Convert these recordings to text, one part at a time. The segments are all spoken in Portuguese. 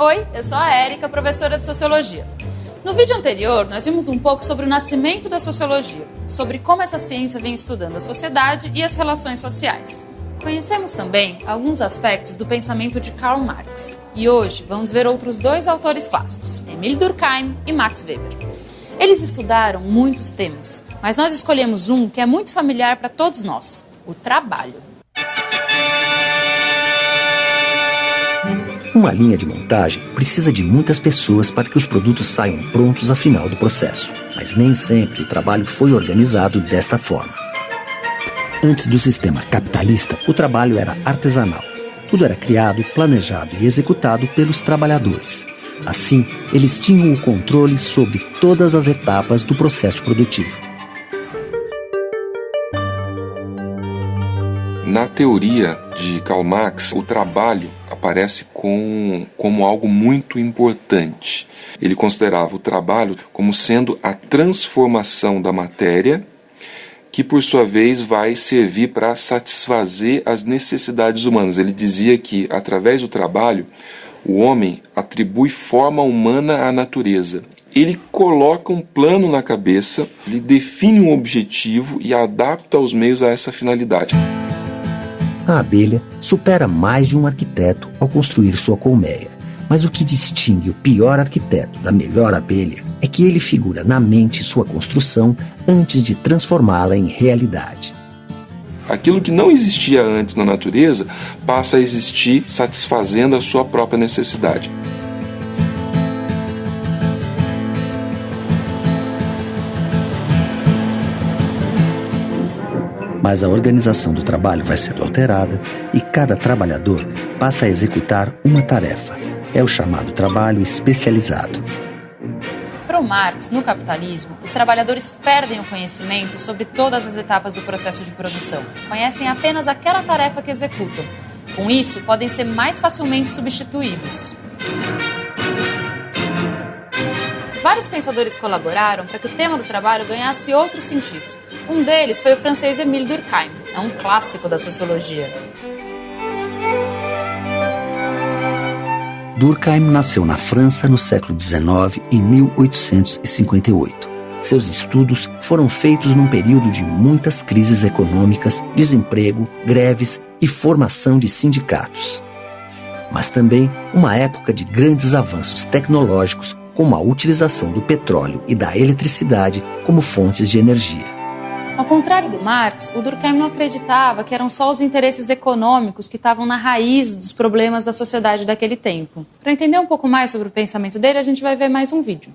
Oi, eu sou a Érica, professora de Sociologia. No vídeo anterior, nós vimos um pouco sobre o nascimento da Sociologia, sobre como essa ciência vem estudando a sociedade e as relações sociais. Conhecemos também alguns aspectos do pensamento de Karl Marx. E hoje vamos ver outros dois autores clássicos, Émile Durkheim e Max Weber. Eles estudaram muitos temas, mas nós escolhemos um que é muito familiar para todos nós, o trabalho. Uma linha de montagem precisa de muitas pessoas para que os produtos saiam prontos ao final do processo. Mas nem sempre o trabalho foi organizado desta forma. Antes do sistema capitalista, o trabalho era artesanal. Tudo era criado, planejado e executado pelos trabalhadores. Assim, eles tinham o controle sobre todas as etapas do processo produtivo. Na teoria de Karl Marx, o trabalho aparece como algo muito importante. Ele considerava o trabalho como sendo a transformação da matéria, que por sua vez vai servir para satisfazer as necessidades humanas. Ele dizia que, através do trabalho, o homem atribui forma humana à natureza. Ele coloca um plano na cabeça, ele define um objetivo e adapta os meios a essa finalidade. A abelha supera mais de um arquiteto ao construir sua colmeia. Mas o que distingue o pior arquiteto da melhor abelha é que ele figura na mente sua construção antes de transformá-la em realidade. Aquilo que não existia antes na natureza passa a existir satisfazendo a sua própria necessidade. Mas a organização do trabalho vai sendo alterada e cada trabalhador passa a executar uma tarefa. É o chamado trabalho especializado. Para o Marx, no capitalismo, os trabalhadores perdem o conhecimento sobre todas as etapas do processo de produção. Conhecem apenas aquela tarefa que executam. Com isso, podem ser mais facilmente substituídos. Vários pensadores colaboraram para que o tema do trabalho ganhasse outros sentidos. Um deles foi o francês Émile Durkheim, é um clássico da sociologia. Durkheim nasceu na França no século XIX, em 1858. Seus estudos foram feitos num período de muitas crises econômicas, desemprego, greves e formação de sindicatos. Mas também uma época de grandes avanços tecnológicos, como a utilização do petróleo e da eletricidade como fontes de energia. Ao contrário do Marx, o Durkheim não acreditava que eram só os interesses econômicos que estavam na raiz dos problemas da sociedade daquele tempo. Para entender um pouco mais sobre o pensamento dele, a gente vai ver mais um vídeo.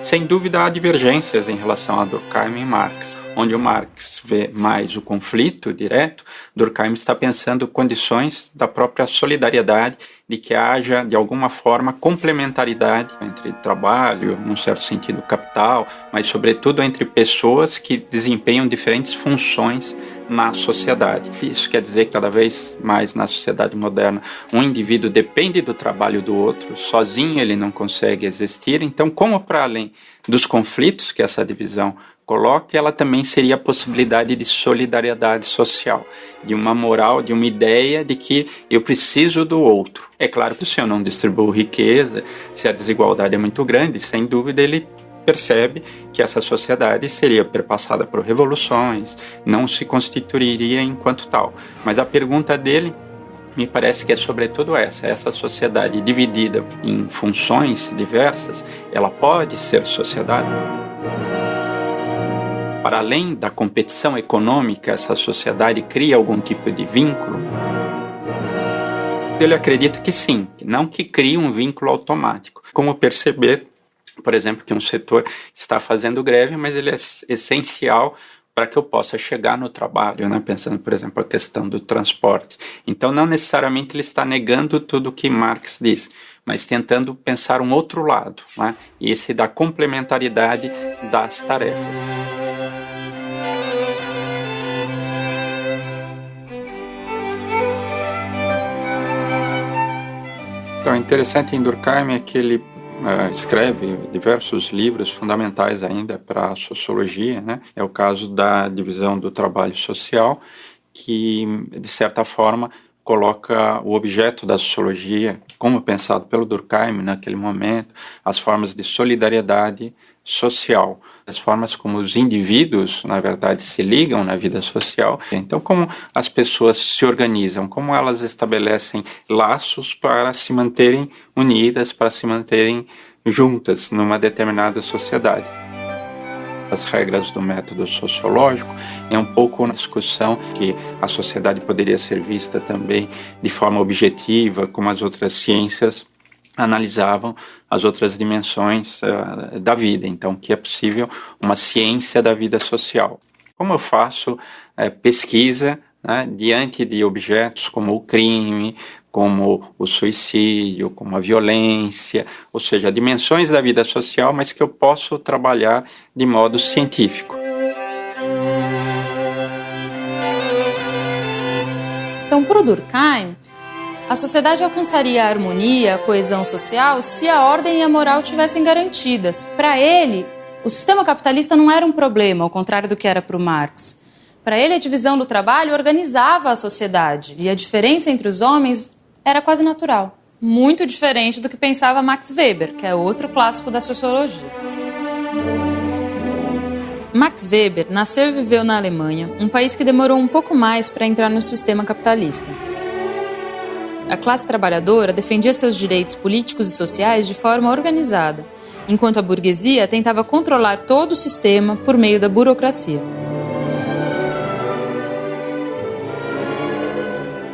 Sem dúvida há divergências em relação a Durkheim e Marx. Onde o Marx vê mais o conflito direto, Durkheim está pensando condições da própria solidariedade, de que haja, de alguma forma, complementaridade entre trabalho, num certo sentido capital, mas sobretudo entre pessoas que desempenham diferentes funções na sociedade. Isso quer dizer que cada vez mais na sociedade moderna um indivíduo depende do trabalho do outro, sozinho ele não consegue existir, então como para além dos conflitos que essa divisão coloca, ela também seria a possibilidade de solidariedade social, de uma moral, de uma ideia de que eu preciso do outro. É claro que se eu não distribuo riqueza, se a desigualdade é muito grande, sem dúvida ele percebe que essa sociedade seria perpassada por revoluções, não se constituiria enquanto tal. Mas a pergunta dele me parece que é sobretudo essa sociedade dividida em funções diversas, ela pode ser sociedade? Para além da competição econômica, essa sociedade cria algum tipo de vínculo? Ele acredita que sim, não que crie um vínculo automático. Como perceber, por exemplo, que um setor está fazendo greve, mas ele é essencial para que eu possa chegar no trabalho, né? Pensando, por exemplo, a questão do transporte. Então, não necessariamente ele está negando tudo o que Marx diz, mas tentando pensar um outro lado, né? Esse da complementaridade das tarefas. Então, interessante em Durkheim é que ele escreve diversos livros fundamentais ainda para a sociologia, né? É o caso da divisão do trabalho social, que, de certa forma, coloca o objeto da sociologia, como pensado pelo Durkheim naquele momento, as formas de solidariedade social, as formas como os indivíduos, na verdade, se ligam na vida social. Então, como as pessoas se organizam, como elas estabelecem laços para se manterem unidas, para se manterem juntas numa determinada sociedade. As regras do método sociológico é um pouco uma discussão que a sociedade poderia ser vista também de forma objetiva, como as outras ciências analisavam as outras dimensões da vida. Então, que é possível uma ciência da vida social. Como eu faço pesquisa, né, diante de objetos como o crime, como o suicídio, como a violência, ou seja, dimensões da vida social, mas que eu posso trabalhar de modo científico. Então, para o Durkheim, a sociedade alcançaria a harmonia, a coesão social, se a ordem e a moral tivessem garantidas. Para ele, o sistema capitalista não era um problema, ao contrário do que era para o Marx. Para ele, a divisão do trabalho organizava a sociedade, e a diferença entre os homens era quase natural. Muito diferente do que pensava Max Weber, que é outro clássico da sociologia. Max Weber nasceu e viveu na Alemanha, um país que demorou um pouco mais para entrar no sistema capitalista. A classe trabalhadora defendia seus direitos políticos e sociais de forma organizada, enquanto a burguesia tentava controlar todo o sistema por meio da burocracia.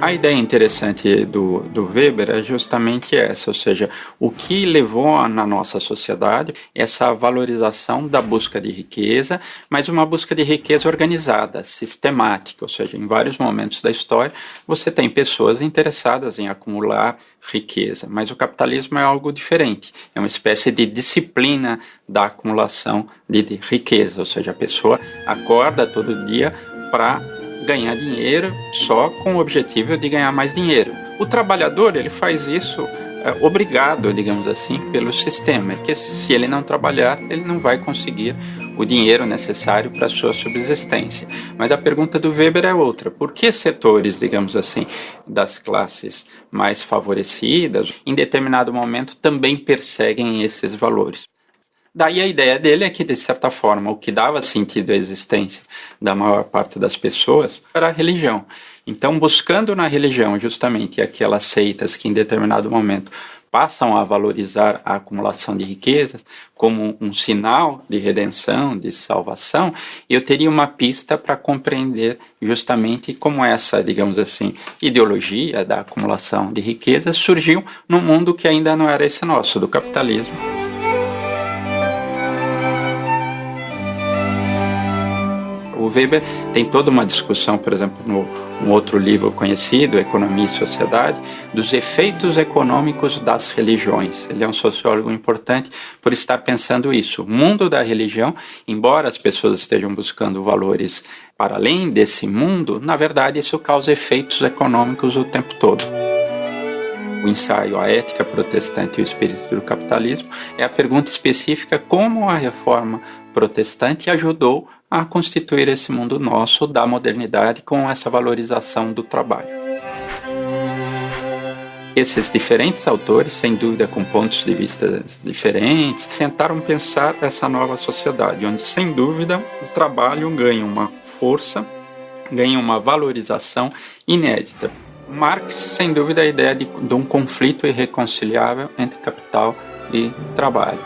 A ideia interessante do Weber é justamente essa, ou seja, o que levou na nossa sociedade essa valorização da busca de riqueza, mas uma busca de riqueza organizada, sistemática, ou seja, em vários momentos da história você tem pessoas interessadas em acumular riqueza, mas o capitalismo é algo diferente, é uma espécie de disciplina da acumulação de riqueza, ou seja, a pessoa acorda todo dia para ganhar dinheiro só com o objetivo de ganhar mais dinheiro. O trabalhador, ele faz isso obrigado, digamos assim, pelo sistema, porque se ele não trabalhar, ele não vai conseguir o dinheiro necessário para a sua subsistência. Mas a pergunta do Weber é outra. Por que setores, digamos assim, das classes mais favorecidas, em determinado momento, também perseguem esses valores? Daí a ideia dele é que, de certa forma, o que dava sentido à existência da maior parte das pessoas era a religião. Então, buscando na religião justamente aquelas seitas que, em determinado momento, passam a valorizar a acumulação de riquezas como um sinal de redenção, de salvação, eu teria uma pista para compreender justamente como essa, digamos assim, ideologia da acumulação de riquezas surgiu num mundo que ainda não era esse nosso, do capitalismo. O Weber tem toda uma discussão, por exemplo, num outro livro conhecido, Economia e Sociedade, dos efeitos econômicos das religiões. Ele é um sociólogo importante por estar pensando isso. O mundo da religião, embora as pessoas estejam buscando valores para além desse mundo, na verdade isso causa efeitos econômicos o tempo todo. O ensaio A Ética Protestante e o Espírito do Capitalismo é a pergunta específica como a reforma protestante ajudou a constituir esse mundo nosso da modernidade com essa valorização do trabalho. Esses diferentes autores, sem dúvida com pontos de vista diferentes, tentaram pensar essa nova sociedade, onde sem dúvida o trabalho ganha uma força, ganha uma valorização inédita. Marx, sem dúvida, a ideia de um conflito irreconciliável entre capital e trabalho.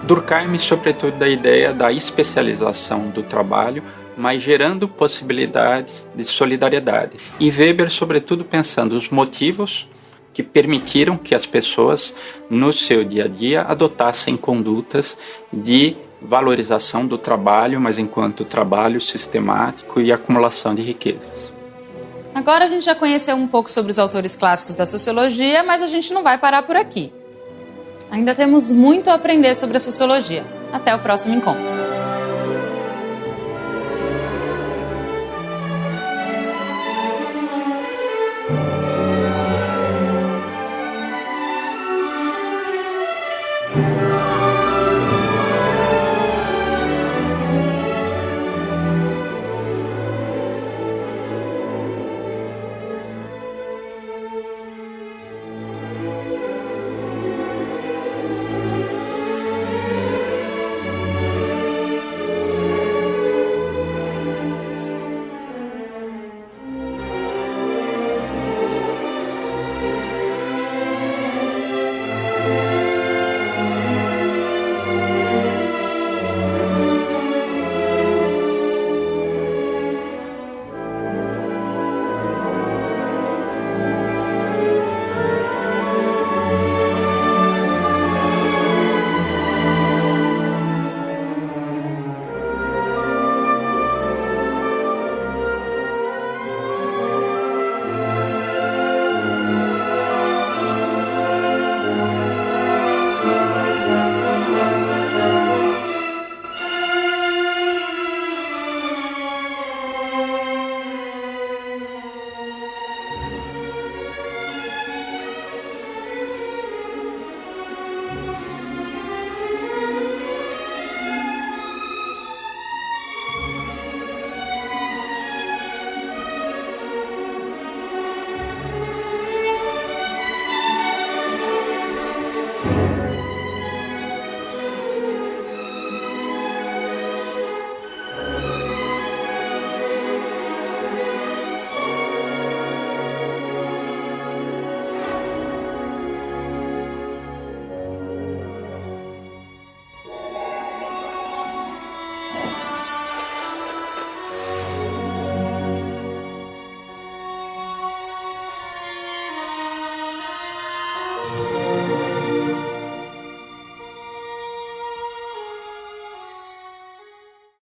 Durkheim, sobretudo, da ideia da especialização do trabalho, mas gerando possibilidades de solidariedade. E Weber, sobretudo, pensando os motivos que permitiram que as pessoas, no seu dia a dia, adotassem condutas de valorização do trabalho, mas enquanto trabalho sistemático e acumulação de riquezas. Agora a gente já conheceu um pouco sobre os autores clássicos da sociologia, mas a gente não vai parar por aqui. Ainda temos muito a aprender sobre a sociologia. Até o próximo encontro.